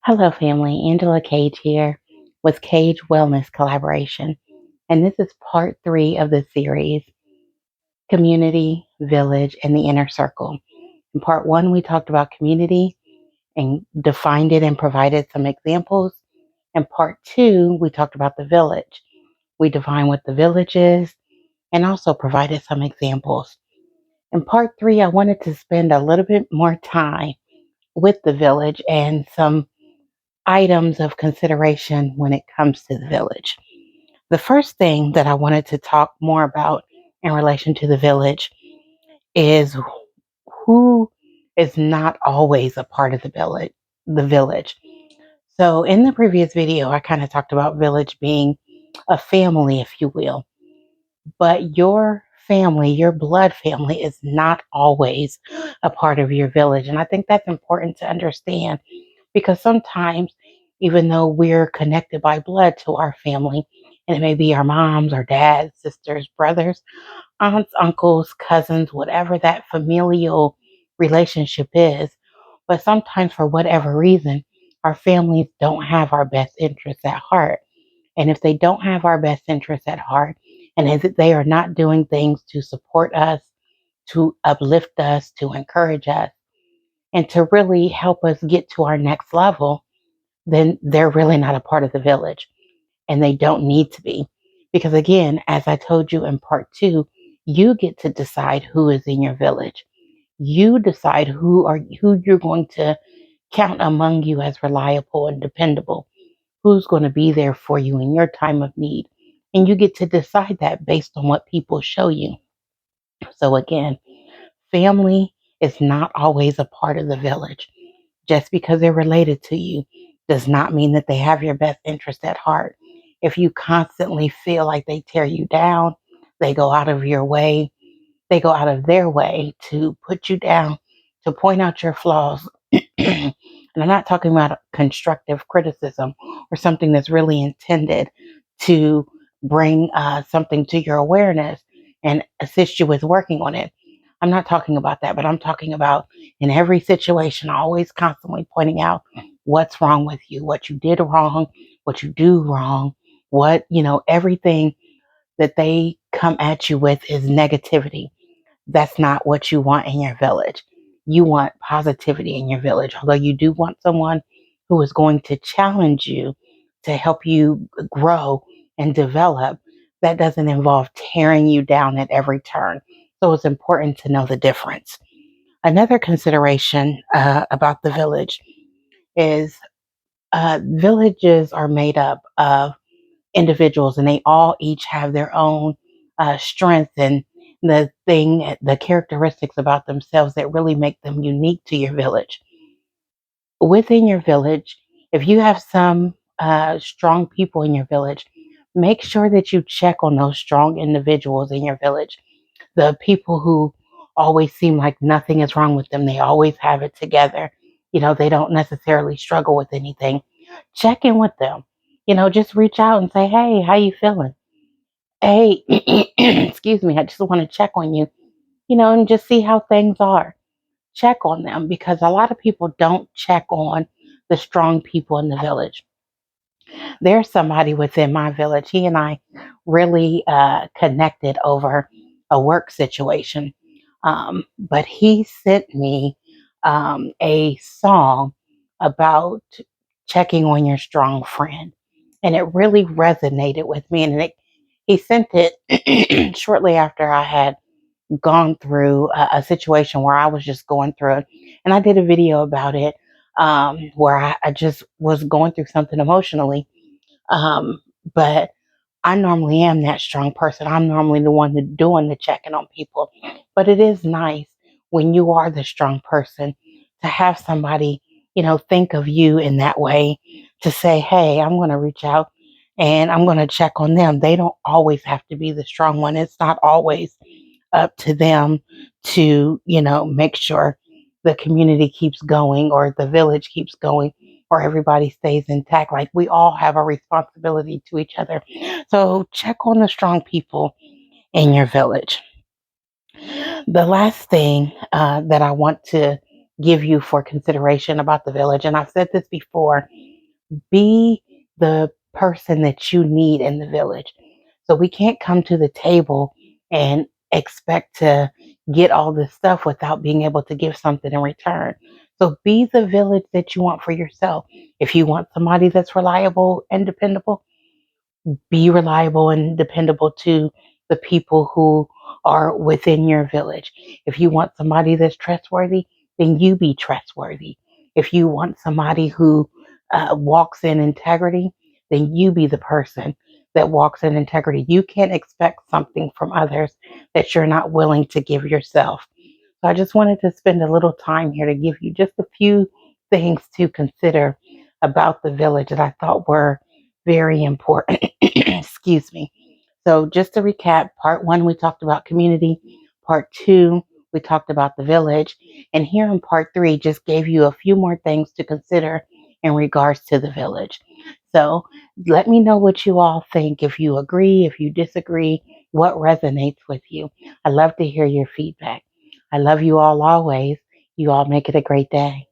Hello, family. Angela Cage here with Cage Wellness Collaboration. And this is part three of the series Community, Village, and the Inner Circle. In part one, we talked about community and defined it and provided some examples. In part two, we talked about the village. We defined what the village is and also provided some examples. In part three, I wanted to spend a little bit more time with the village and some items of consideration when it comes to the village. The first thing that I wanted to talk more about in relation to the village is who is not always a part of the village. So in the previous video, I kind of talked about village being a family, if you will, but your family, your blood family is not always a part of your village. And I think that's important to understand because sometimes, even though we're connected by blood to our family, and it may be our moms or dads, sisters, brothers, aunts, uncles, cousins, whatever that familial relationship is, but sometimes for whatever reason, our families don't have our best interests at heart. And if they don't have our best interests at heart, and if they are not doing things to support us, to uplift us, to encourage us, and to really help us get to our next level, then they're really not a part of the village and they don't need to be. Because again, as I told you in part two, you get to decide who is in your village. You decide who you're going to count among you as reliable and dependable, who's going to be there for you in your time of need. And you get to decide that based on what people show you. So again, family is not always a part of the village. Just because they're related to you does not mean that they have your best interest at heart. If you constantly feel like they tear you down, they go out of your way, they go out of their way to put you down, to point out your flaws. And I'm not talking about constructive criticism or something that's really intended to bring something to your awareness and assist you with working on it. I'm not talking about that, but I'm talking about in every situation, always constantly pointing out what's wrong with you, what you did wrong, what you do wrong, everything that they come at you with is negativity. That's not what you want in your village. You want positivity in your village, although you do want someone who is going to challenge you to help you grow and develop. That doesn't involve tearing you down at every turn. So it's important to know the difference. Another consideration about the village is villages are made up of individuals and they all each have their own strengths and the characteristics about themselves that really make them unique to your village. Within your village, if you have some strong people in your village, make sure that you check on those strong individuals in your village. The people who always seem like nothing is wrong with them, they always have it together. They don't necessarily struggle with anything. Check in with them. Just reach out and say, "Hey, how you feeling? Hey, excuse me, I just want to check on you, and just see how things are." Check on them because a lot of people don't check on the strong people in the village. There's somebody within my village. He and I really connected over a work situation. But he sent me a song about checking on your strong friend. And it really resonated with me. And he sent it shortly after I had gone through a situation where I was just going through it. And I did a video about it where I just was going through something emotionally. But I normally am that strong person. I'm normally the one that doing the checking on people. But it is nice when you are the strong person to have somebody, think of you in that way to say, "Hey, I'm going to reach out and I'm going to check on them." They don't always have to be the strong one. It's not always up to them to, make sure the community keeps going or the village keeps going or everybody stays intact. Like we all have a responsibility to each other. So check on the strong people in your village. The last thing that I want to give you for consideration about the village. And I've said this before, be the person that you need in the village. So we can't come to the table and expect to get all this stuff without being able to give something in return. So be the village that you want for yourself. If you want somebody that's reliable and dependable, be reliable and dependable to the people who are within your village. If you want somebody that's trustworthy, then you be trustworthy. If you want somebody who walks in integrity, then you be the person that walks in integrity. You can't expect something from others that you're not willing to give yourself. So I just wanted to spend a little time here to give you just a few things to consider about the village that I thought were very important. Excuse me. So just to recap, part one, we talked about community. Part two, we talked about the village. And here in part three, just gave you a few more things to consider in regards to the village. So let me know what you all think. If you agree, if you disagree, what resonates with you. I love to hear your feedback. I love you all always. You all make it a great day.